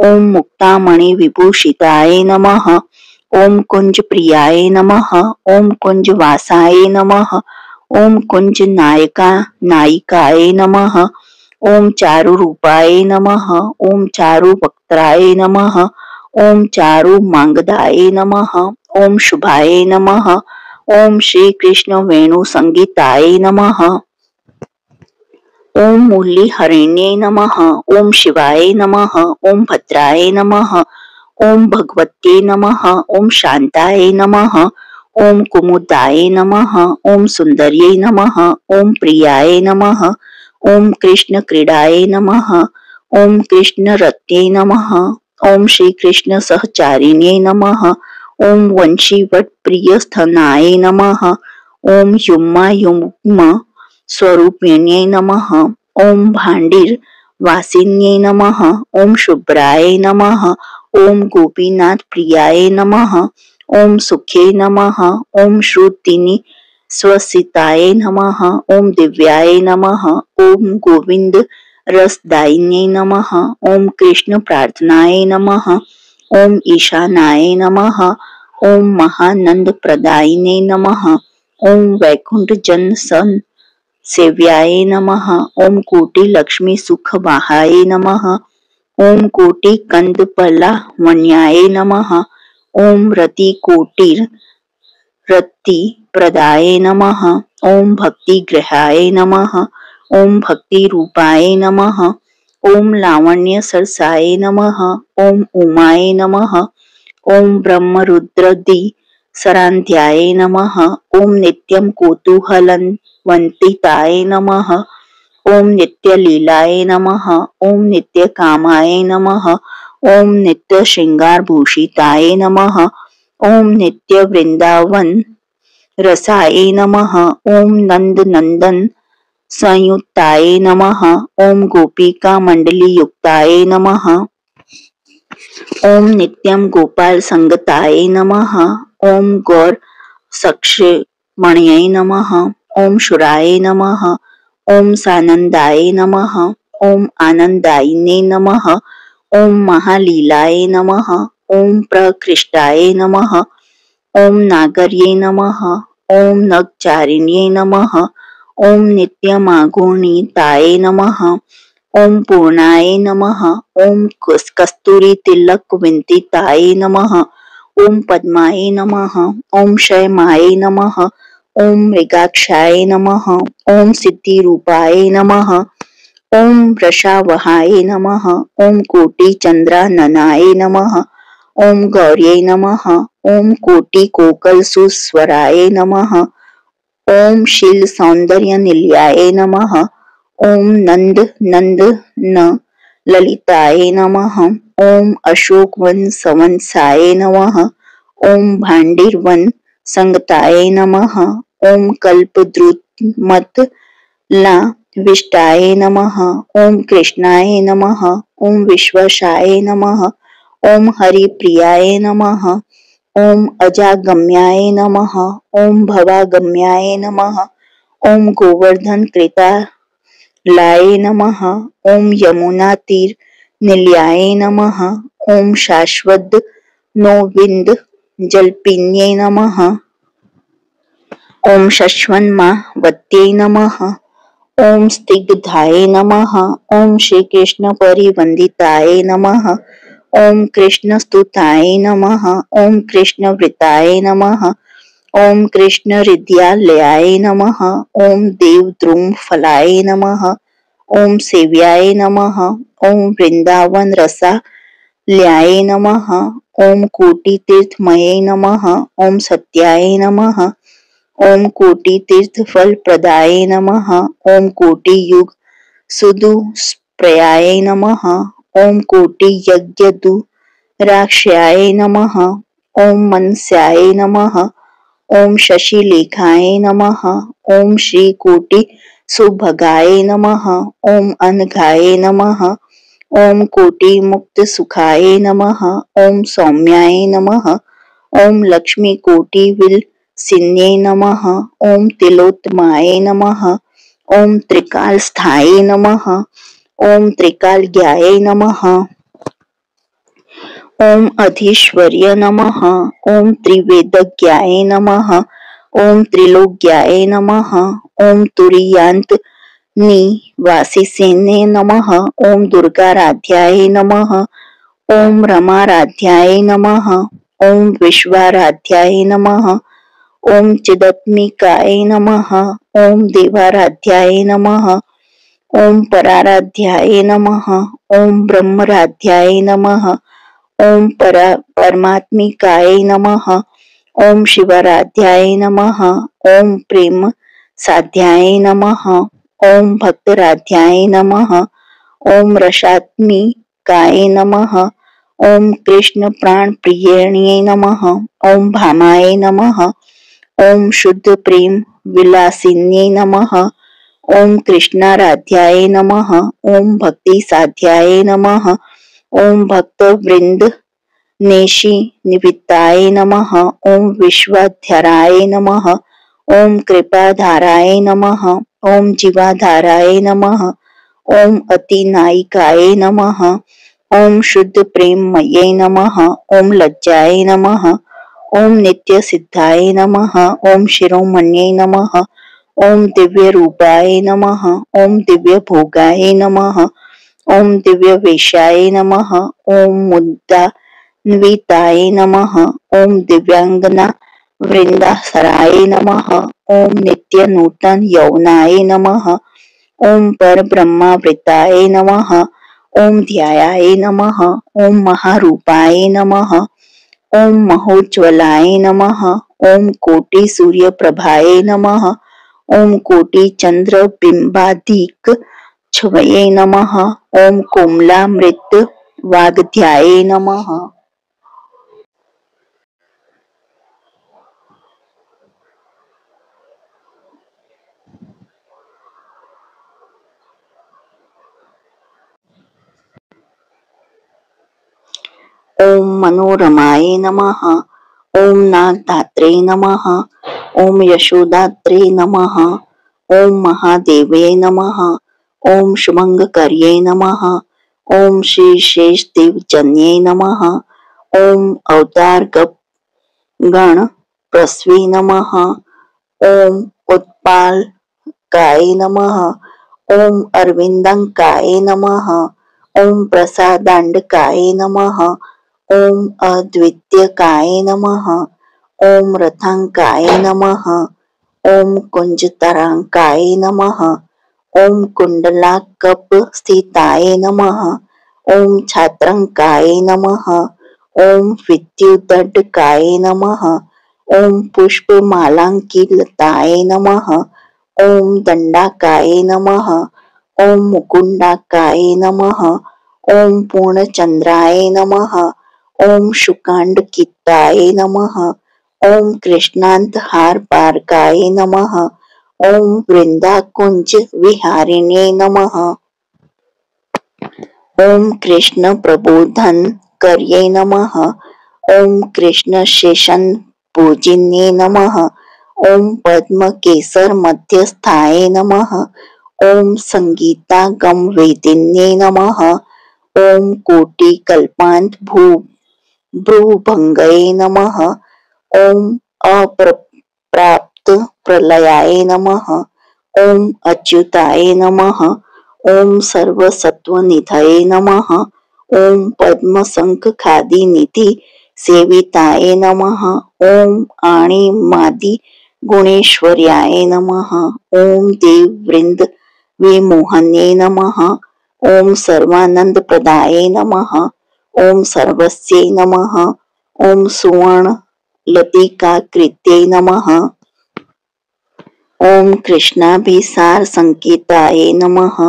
ओम मुक्तामणि विभूषिताय नमः। ओम कुंज प्रियाय नमः। ओम कुंज वासाय नमः। ओम कुंज नायिकाय नमः। ओम चारु रूपाय नमः। ओम चारु वक्त्राय नमः। ओम चारु मांगदाय नमः। ओम शुभाय नमः। ओम श्री कृष्ण वेणु संगीताय नमः। ओम मुरली हरिण्ये नमः। ओम शिवाय नमः। ओम भद्राय नमः। ओम भगवत्ये नमः। ओम शांताय नमः। ओम कुमुदाय नमः। ओम सुंदर्ये नमः। ओम प्रियाय नमः। ओम कृष्ण क्रीडाय नमः। ओम कृष्ण रत्ये नमः। ओम श्री कृष्ण सहचारिण्ये नमः। ओम वंशीवट प्रिय स्थनाय नमः। ओम युम्मा युग्म स्वरूपिण्ये नमः। ओम भांडीर वासिन्ये नमः। ओम शुभ्राय नमः। ओम गोपीनाथ प्रियाय नमः। ओम सुखे नमः। ओम श्रुतिनि स्वसिताय नमः। ओम दिव्याय नमः। ओम गोविंद रसदायिन्ये नमः। ओम कृष्ण प्रार्थनाय नमः। ओम ईशानाय नमः। ओम महानंद प्रदायिने नमः। ओम वैकुंठ जन सन सेव्याय नमः। ओम कोटि लक्ष्मी सुख वाहाय नमः। ओम कोटि कंदपला वन्याय नमः। ओम रति कोटिर रति प्रदाय नमः। ओम भक्ति ग्रहाय नमः। ओम भक्ति रूपाय नमः। ओम लावण्य सरसाय नमः। ओम उमाय नमः। ओम ब्रह्म रुद्रदि सरांध्याय नमः। ओम नित्यम कौतूहलवंतिताय नमः। ओम नित्य लीलाय नमः। ओम नित्य कामाय नमः। ओम नित्य श्रृंगार भूषिताय नमः। ओम नित्य वृंदावन रसाय नमः। ओम नंद नंदन संयुक्ताय नमः। ओम गोपिका मंडली युक्ताय नमः। ओम नित्यम गोपाल संगताय नमः। ओम गौर सक्षमण्यै नमः। ओम शुराय नमः। ओम सानंदाय नमः। ओम आनंदायिने नमः। ओम महालीलाय नमः। ओम प्रकृष्टाय नमः। ओम नागर्ये नमः। ओम नगचारिण्ये नमः। ओम नित्यमागुणिताय नमः। ओम पूर्णाय नमः। ओम कस्तूरी तिलक विंतिताय नमः। ओम पद्माय नमः। ओम क्षयमाय नमः। ओम मृगाक्षाय नमः। ओम सिद्धि रूपाय नमः। ओम वृषावहाय नमः। ओम कोटि चंद्राननाय नमः। ओम गौर्ये नमः। ओम कोटि कोकल सुस्वराय नमः। ओम शील सौंदर्य निलयाय नमः। ओम नंद नंद न ललिताय नमः। ओम अशोक वन सवंसाय नमः। ओम भांडीर वन संगताय नमः। ओम कल्पद्रुत मत ला विष्टाय नमः। ओम कृष्णाय नमः। ओम विश्वासाय नमः। ओम हरिप्रियाय नमः। ओम अजागम्याय नमः। ओम भवागम्याय नमः। ओम गोवर्धन कृतालाय नमः। ओम यमुना तीर निलयाय नमः। ओम शाश्वत नोविंद जलपिन्ये नमः। ओम शश्वन्मावत्यै नमः। ओम स्तिग्धाय नमः। ओम श्री कृष्ण परिवंदिताय नमः। ओम कृष्ण स्तुताय नमः। ओम कृष्ण वृताय नमः। ओम कृष्ण हृदयालयाय नमः। ओम देवद्रुम फलाय नमः। ओम सेव्याय नमः। ओम वृंदावन रसालयाय नमः। ओम कोटि तीर्थमये नमः। ओम सत्याय नमः। ओम कोटि तीर्थ फल प्रदाय नमः। ओम कोटि युग सुदुष्प्रयाय नमः। ओम कोटि यज्ञ दुराक्षाय नमः। ओम मनस्याय नमः। ओम शशिलेखाय नमः। ओम श्री कोटि सुभगाय नमः। ओम अनघाय नमः। ओम कोटि मुक्त सुखाय नमः। ओम सौम्याय नमः। ओम लक्ष्मी कोटि विल सिन्ये नमः। ओम तिलोत्तमाय नमः। ओम त्रिकालस्थाये नमः। ओम त्रिकालज्ञाय नमः। ओम अधीश्वर्य नमः। ओम त्रिवेदज्ञाय नमः। ओम त्रिलोक्याय नमः। ओम तुरीयांत निवासिसेने नमः। ओम दुर्गाराध्याय नमः। ओम रमाराध्याय नमः। ओम विश्वाराध्याय नमः। ओम चिदात्मिकाय नमः। ओम देवाराध्याय नमः। ओम पराराध्याय नमः। ओम ब्रह्मराध्याय नमः। ओम परमात्मिकाय नमः। ओम शिवाराध्याय नमः। ओम प्रेम साध्याय नमः। ओम भक्तराध्याय नमः। ओम रसात्मिकाय नमः। ओम कृष्ण प्राण प्रियणे नमः। ओम भामाय नमः। ओम शुद्ध प्रेम विलासिन्ये नमः। ओम कृष्णाराध्याय नमः। ओम भक्ति साध्याय नमः। ओम भक्त वृंद नेशी निवित्ताय नमः। ओम विश्वाध्यराय नमः। ओम कृपाधाराय नमः। ओम जीवाधाराय नमः। ओम अतिनायिकाय नमः। ओम शुद्ध प्रेममये नमः। ओम लज्जाय नमः। ओम नित्य सिद्धाय नमः। ओम शिरोमण्ये नमः। ओम दिव्य रूपाय नमः। ओम दिव्य भोगाय नमः। ओम दिव्य वेशाय नमः। ओम मुद्दान्विताय नमः। ओम दिव्यांगना वृंदासराय नमः। ओम नित्य नूतन यौनाय नमः। ओम पर ब्रह्मावृताय नमः। ओम ध्यायाय नमः। ओम महारूपाय नमः। ओम महोज्वलाय नमः। ओम कोटि सूर्य प्रभाय नमः। ओम कोटि चंद्र बिंबाधिक छवये नमः। ओम कोमलामृत वागध्याय नमः। ओम मनोरमाय नमः। ओम नागदात्रे नमः। ओम यशोदात्रे नमः। ओम महादेवे नमः। ओम शुभंकर्ये नमः। ओम श्री शेष देवजन्ये नमः। ओम अवतार गण प्रस्वी नमः। ओम उत्पाल काय नमः। ओम अरविंदंकाय नमः। ओम प्रसादांडकाय नमः। ओम अद्वितीयकाय नमः। ओम रथंकाय नमः। ओम कुंजतरंकाय नमः। ओम कुंडलाकप स्थिताय नमः। ओम छात्रंकाय नमः। ओम विद्युदंडकाय नमः। ओम पुष्पमालांकिलताय नमः। ओम दंडाकाय नमः। ओम मुकुंडाकाय नमः। ओम पूर्णचंद्राय नमः। ओम शुकांडकिताय नमः। ओम कृष्णांत हार पारकाय नमः। ओम वृंदाकुंज विहारिणे नमः। ओम कृष्ण प्रबोधन कर्ये नमः। ओम कृष्ण शेषन पूजिन्ये नमः। ओम पद्म केसर मध्यस्थाय नमः। ओम संगीता गम वेदिन्ये नमः। ओम कोटि कल्पांत भ्रूभंगये नमः। ओम अप्राप्त प्रलयाय नमः। ओम अच्युताय नमः। ओम सर्वसत्वनिधये नमः। ओम पद्म शंख खादी निधि सेविताय नमः। ओम आणिमादि गुणेश्वर्याय नमः। ओम देव वृंद विमोहने नमः। ओम सर्वानंद प्रदाय नमः। ओम सर्वस्यै नमः। ओम सुवर्ण लतिका कृत्ये नमः। ओम कृष्णाभिसार संकेताय नमः।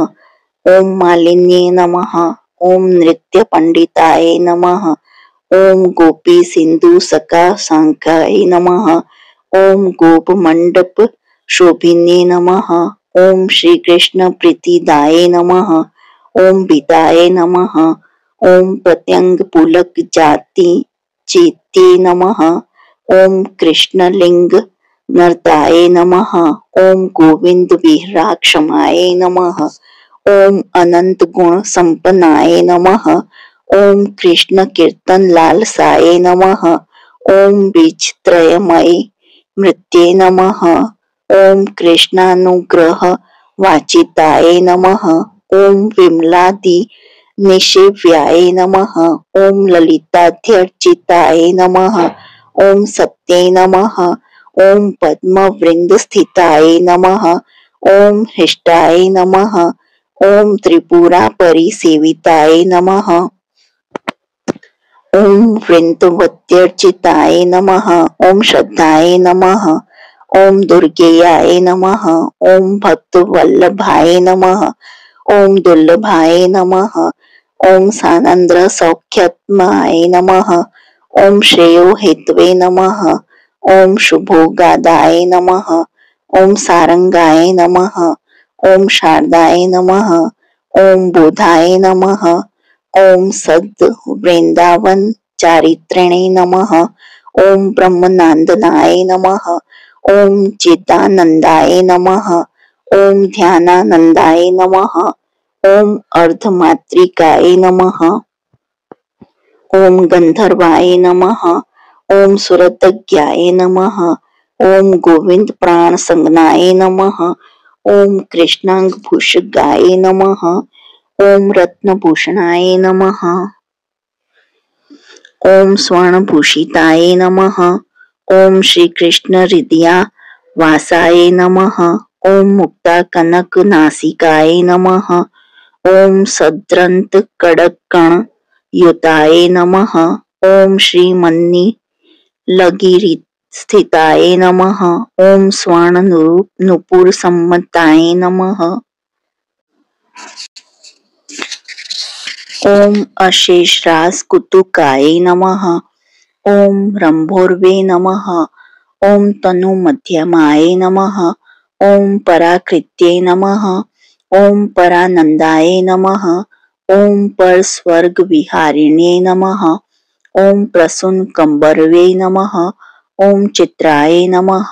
ओम मालिन्ये नमः। ओम नृत्य पंडिताय नमः। ओम गोपी सिंधु सका सांकाय नमः। ओम गोप मंडप शोभिन्ये नमः। ओम श्री कृष्ण प्रीतिदाय नमः। ओम विदाय नमः। ओम प्रत्यंग पुलक जाति चेत्ये नमः। ओम कृष्णलिंग नर्ताय नमः। ओम गोविंद विहराक्षमाय नमः। ओम अनंत गुण संपन्नाय नमः। ओम कृष्ण कीर्तन लालसाय नमः। ओम बीजत्रयमय मृत्ये नमः। ओम कृष्णानुग्रह वाचिताय नमः। ओम विमलादि निषेव्याय नमः। ओम ललिताध्यर्चिताय नमः। ओम सत्ये नमः। ओम पद्मवृंदस्थिताय नमः। ओम हृष्टाय नमः। ओम त्रिपुरा परिसेविताय नमः। ओम वृंदवत्यर्चिताय नमः। ओम श्रद्धाय नमः। ओम दुर्गेयाय नमः। ओम भक्तवल्लभाय नमः। ओम दुर्लभाय नमः। ओम सानंद्र सौख्यात्माय नमः। ओम श्रेयो हेतवे नमः। ओम शुभोगादाय नमः। ओम सारंगाय नमः। ओम शारदाय नमः। ओम बोधाय नमः। ओम सद् वृंदावन चारित्रिणे नमः। ओम ब्रह्मनंदनाय नमः। ओम चिदानंदाय नमः। ओम ध्यानानंदाय नमः। ओम अर्धमात्रिकाय नमः। ओम गंधर्वाय नमः। ओम सुरतज्ञाय नमः। ओम गोविंद प्राण संगनाय नमः। ओम कृष्णांग भूषगाय नमः। ओम रत्नभूषणाय नमः। ओम स्वर्णभूषिताय नमः। ओम श्री कृष्ण हृदया वासाय नमः। ओम मुक्ता कनक नासिकाय नमः। ओम सद्रंत कड़कण युताय नमः। ओम श्री मन्नी लगिरि स्थिताय नमः। ओम स्वर्ण नुपुर सम्मताय नमः। ओम अशेषराज कुतुकाय नमः। ओम रंभोर्वे नमः। ओम तनु मध्यमाय नमः। ओम पराकृत्ये नमः। ओम परानंदाय नमः। ओम पर स्वर्ग विहारिणे नमः। ओम प्रसून कंबरवे नमः। ओम चित्राय नमः।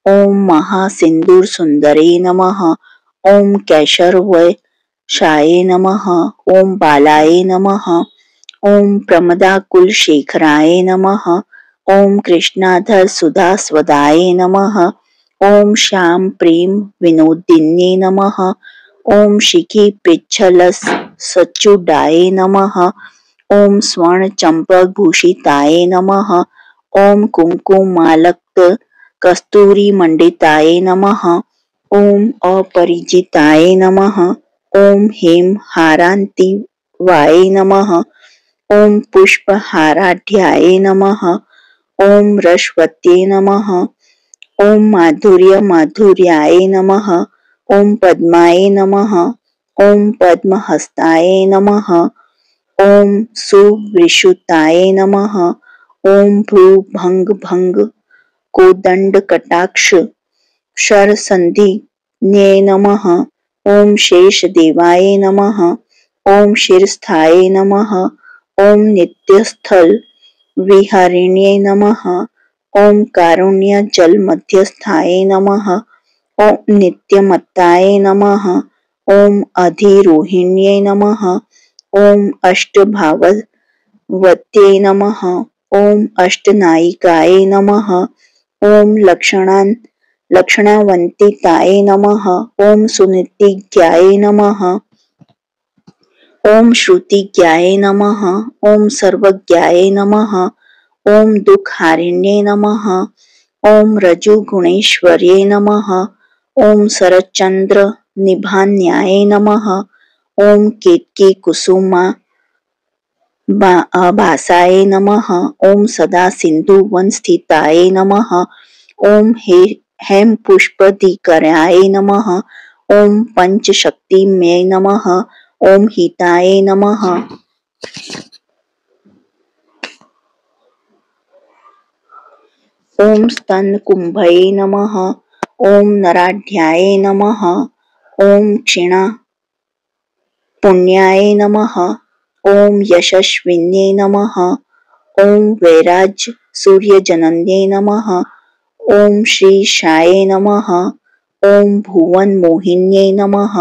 ओम महासिंदूर सुंदरे नमः। ओम कैशरवय शाये नमः। ओम बालाय नमः। ओम प्रमदाकुल शेखराय नमः। ओम कृष्णाधर सुधा स्वदाय नमः। ओम श्याम प्रेम विनोदिन्ये नमः। ओम शिखी पिच्छलस सच्चुडाय नमः। ओम स्वर्ण चंपक भूषिताय नमः। ओम कुंकुमालक्त कस्तूरी मंडिताय नमः। ओम अपरिजिताय नमः। ओम हेम हारांतिवाय नमः। ओम पुष्पहाराढ्याय नमः। ओम रश्वत्ये नमः। ओम माधुर्य माधुर्याय नमः। ओम पद्माय नमः। ओम पद्महस्ताय नमः। ओम सुवृषुताय नमः। ओम भ्रू भंग भंग कोदंड कटाक्ष शर संधि नमः। ओम शेष देवाय नमः। ओम शिरस्थाय नमः। ओम नित्यस्थल विहारिण्ये नमः। ओम कारुण्य जल मध्यस्थाय नमः। ओम नित्यमत्ताय नमः। ओम अधिरोहिण्ये नमः। ओम अष्टभाववत्ये नमः। ओम अष्टनायिकाय नमः। ओम लक्षणावन्तिताय नमः। ओम सुनीतिज्ञाय नमः। ओम श्रुतिज्ञाय नमः। ओम सर्वज्ञाय नमः। ओम दुःखारिण्ये नमः। ओम रजुगुणेश्वर्ये नमः। ओम शरच्चंद्र निभान्याय नमः। ओम केतकी कुसुमा भासाय नमः। ओम सदा सिंधु वन स्थिताय नमः। ओम हेम पुष्पधिकराय नमः। ओम पंचशक्तिमय नमः। ओम हिताय नमः। ओम स्तन कुंभये नमः। ओम नराढ्याय नमः। ओम क्षीणा पुण्याय नमः। ओम यशस्विन्ये नमः। ओम वैराज सूर्यजनन्ये नमः। ओम श्री शाये नमः। ओम भुवन मोहिन्ये नमः।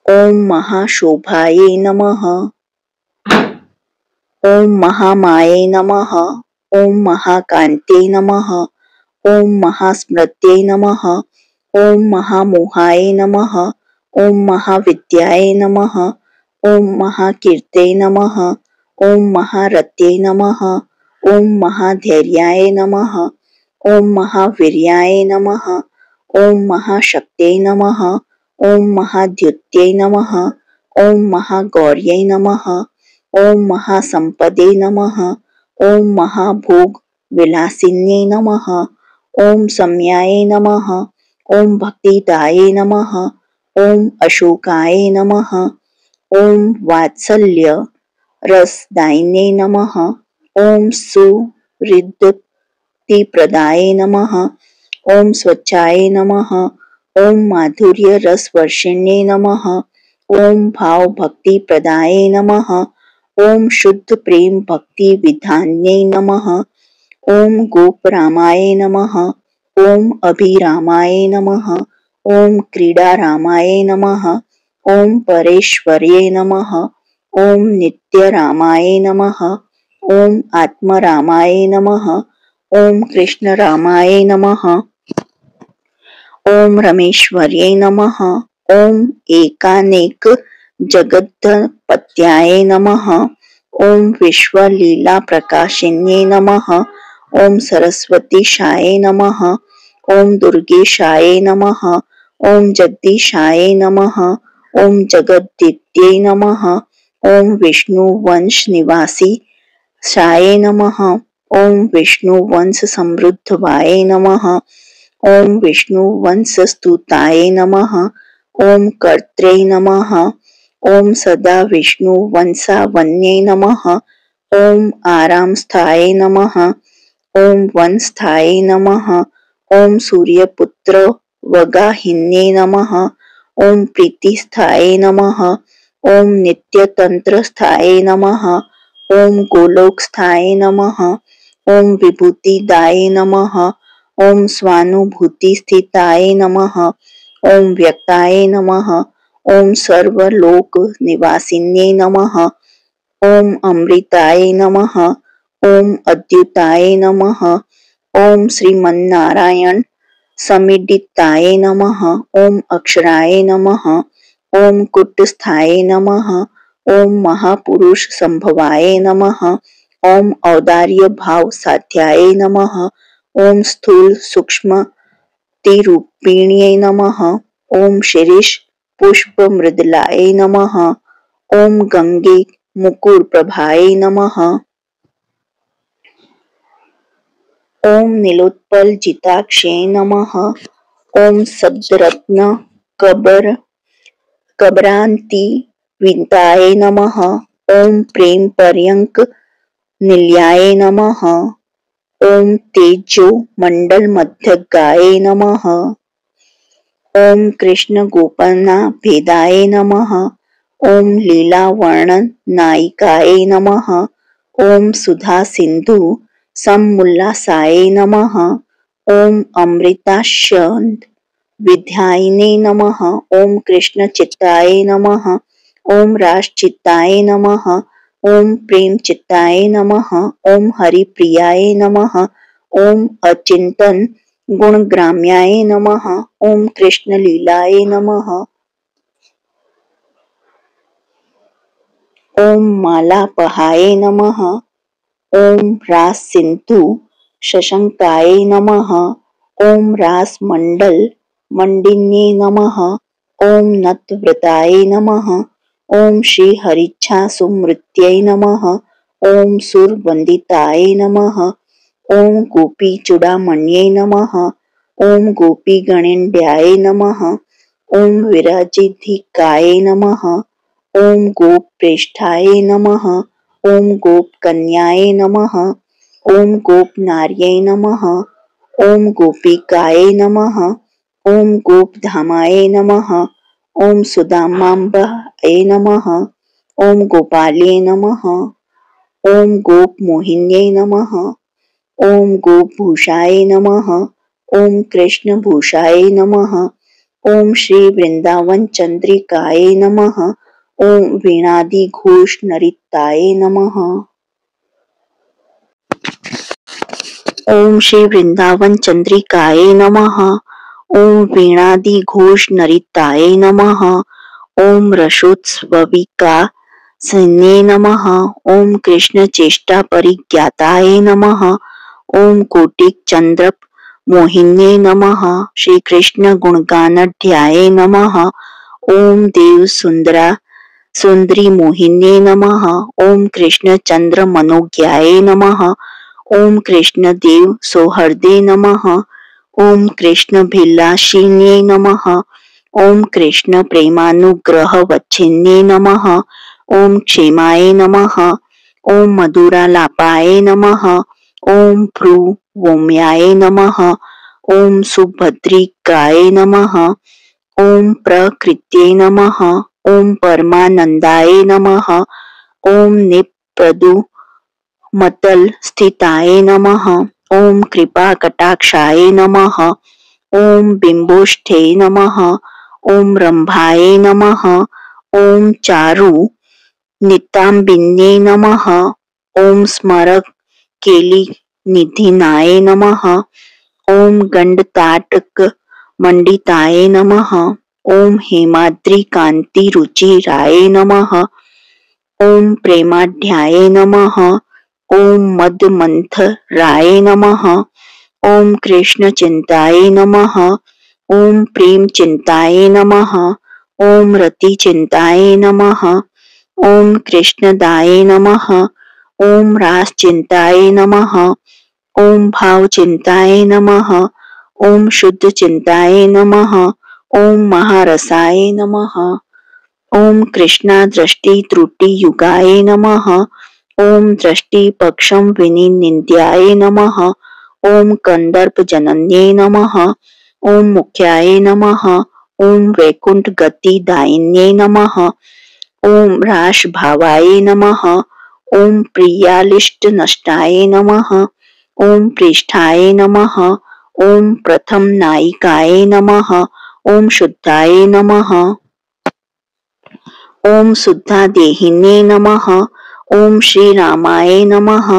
ओम महाशोभाये नमः। ओम महामाये नमः। ओम महाकान्ते नमः। ओम महास्मृत्ये नमः। ओम महामोहाय नमः। ओम महाविद्याय नमः। ओम महाकीर्ते नमः। ओम महारत्ये नमः। ओम महाधैर्याय नमः। ओम महावीर्याय नमः। ओम महाशक्त्यै नमः। ओम महाद्युत्यै नमः। ओम महागौर्यै नमः। ओम महासंपदे नमः। ओम महाभोग विलासिन्यै नमः। ओम सम्याय नमः। ओम भक्तिदाये नमः। ओम अशोकाय नमः। ओम वात्सल्य रसदायिने नमः। ओम सुहृदप्रदाय नमः। ओम स्वच्छाय नमः। ओम माधुर्य रसवर्षिण्ये नमः। ओम भाव भक्ति प्रदाय नमः। ओम शुद्ध प्रेम भक्ति विधान्यै नमः। ओम गोपरामाय नमः। ओम अभिरामाय नमः। ओम क्रीडारामाय नमः। ओम परेश्वर्ये नमः। ओम नित्यरामाय नमः। ओम आत्मरामाय नमः। ओम कृष्णरामाय नमः। ओम रमेश्वर्ये नमः। ओम एकानेक जगद्पत्याय नमः। ओम विश्वलीला प्रकाशिन्ये नमः। ओम सरस्वतीशाय नमः। ओम दुर्गेशाय नमः। ओम जगदीशाय नमः। ओम जगद्दित्ये नमः। ओम विष्णु वंश निवासी शाय नमः। ओम विष्णु वंश समृद्धवाय नमः। ओम विष्णु वंश स्तुताय नमः। ओम कर्त्रे नमः। ओम सदा विष्णु वंशावन्ये नमः। ओम आरामस्थाय नमः। ओम वनस्थाय नमः। ओम सूर्यपुत्र वगाहिन्ये नमः। ओम प्रीतिस्थाय नमः। ओम नित्यतंत्रस्थाय नमः। ओम गोलोकस्थाय नमः। ओम विभूतिदाय नमः। ओम स्वानुभूतिस्थिताय नमः। ओम व्यक्ताय नमः। ओम सर्वलोक निवासिन्ये नमः। ओम अमृताय नमः। ओम अद्युताय नमः। ओम श्रीमन्नारायण समीडिताय नमः। ओम अक्षराय नमः। ओम कुटस्थाय नमः। ओम महापुरुष संभवाय नमः। ओम औदार्य भाव साध्याय नमः। ओम स्थूल सूक्ष्म तिरूपिण्ये नमः। ओम शिरीष पुष्प मृदलाय नमः। ओम गंगे मुकुर प्रभाय नमः। ओम नीलोत्पल जिताक्षे नमः। ओम सद्रत्न कबरांति विंताय नमः। ओम प्रेम पर्यंक निलयाय नमः। ओम तेजो मंडल मध्यगाय नमः। ओम कृष्ण गोपना भेदाय नमः। ओम लीला वर्णन नायिकाय नमः। ओम सुधा सिंधु समुल्लासाय नमः। ओम अमृताशंद विद्यायिने नमः। ओम कृष्ण चित्ताय नमः। ओम रास चित्ताय नमः। ओम प्रेम चित्ताय नमः। ओम हरिप्रियाय नमः। ओम अचिंतन गुणग्राम्याय नमः। ओम कृष्ण लीलाय नमः। ओम मालापहाय नमः। ओम रास सिंधु शशंकाय नमः। ओम रास मंडल मंडिन्ये नमः। ओम नतव्रताय नमः। ओम श्री हरिच्छा सुमृत्यै नमः। ओम सुरवंदिताय नमः। ओम गोपी चूड़ामण्ये नमः। ओम गोपी गणेन्द्याय नमः। ओम विराजिधिकाय नमः। ओम गोप प्रेष्ठाय नमः। ओम गोप कन्याय नमः। ओम गोप नार्यै नमः। ओम गोपिकाय नमः। ओम गोप धामाय नमः। ओम सुदामाम्बाय नमः। ओम गोपाल्ये नमः। ओम गोप मोहिन्ये नमः। ओम गोभूषाय नमः। ओम कृष्णभूषाय नमः। ओम श्री वृंदावन चंद्रिकाय नमः। ओम वीणादि घोष नरिताय नमः। ओम श्री वृंदावन चंद्रिकाय नमः। ओम वीणादि घोष नरिताय नमः। ओम रसोत्सविका सन्ये नमः। ओम कृष्ण चेष्टा परिज्ञाताय नमः। ओम कोटिक चंद्र मोहिन्ये नमः। श्री कृष्ण गुणगानाढ्याय नमः। ओम देव सुंदरा सुंदरी मोहिन्ये नमः। ओम कृष्ण चंद्र मनोज्ञाय नमः। ओम कृष्ण देव सौहृदे नमः। ओम कृष्ण भिलाषिन्ये नमः। ओम कृष्ण प्रेमानुग्रह वच्छिन्ये नमः। ओम क्षेमाय नमः। ओम मधुरालापाय नमः। ओम भ्रू वोम्याय नमः। ओम सुभद्रिकाय नमः। ओम प्रकृत्ये नमः। ओम परमानंदाय नमः। ओम निप्रदु मतल स्थिताय नमः। ओम कृपा कटाक्षाय नमः। ओम बिंबोष्ठे नमः। ओम रंभाय नमः। ओम चारु नितांबिन्ये नमः। ओम स्मरक केली निधिनाय नमः। ओम गंडताटक मंडिताय नमः। ओम हेमाद्रि कांति रुचिराय नमः। ओम प्रेमाढ्याय नमः। ओम मदमंथराय नमः। ओम कृष्ण चिंताय नमः। ओम प्रेम चिंताय नमः। ओम रति चिंताय नमः। ओम कृष्णदाय नमः। ओम रास चिंताय नमः। ओम भाव चिंताय नमः। ओम शुद्ध चिंताय नमः। ओम महारसाय नमः। ओम कृष्णा दृष्टि त्रुटि युगाय नमः। ओम दृष्टि पक्षम विनिंद्याय नमः। ओम कंदर्प जनन्ये नमः। ओम मुख्याय नमः। ओम वैकुंठ गति दायिन्ये नमः। ओम राश भावाय नमः। ओम प्रियालिष्ट नष्टाय नमः। ओम पृष्ठाय नमः। ओम प्रथम नायिकाय नमः। ओम शुद्धाय नमः। ओम शुद्धा देहिने नमः। ओम श्री रामाय नमः।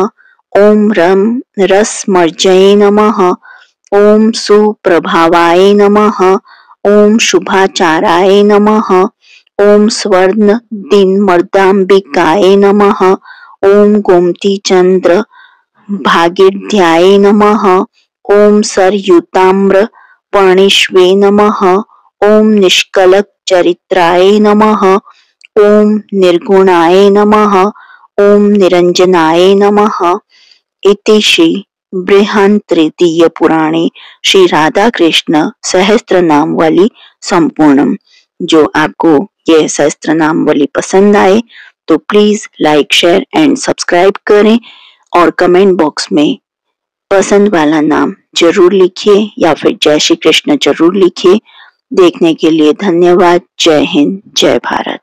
ओम रसमर्जये नमः। ओम सुप्रभावाय नमः। ओम शुभाचाराय नमः। ओम स्वर्ण दिन मर्दाम्बिकाय नमः। ओम गोमती चंद्र भागीरथ्याय नमः। ओम सरयुताम्र पर्णिष्वे नमः। ओम निष्कलक चरित्राय नमः। ओम निर्गुणाय नमः। ओम निरंजनाय नमः। इति श्री बृहन् तृतीय पुराणे श्री राधा कृष्ण सहस्त्र नाम वाली संपूर्णम। जो आपको यह सहस्त्र नाम वाली पसंद आए तो please like share and subscribe करें और कमेंट बॉक्स में पसंद वाला नाम जरूर लिखिए या फिर जय श्री कृष्ण जरूर लिखिए। देखने के लिए धन्यवाद। जय हिंद, जय भारत।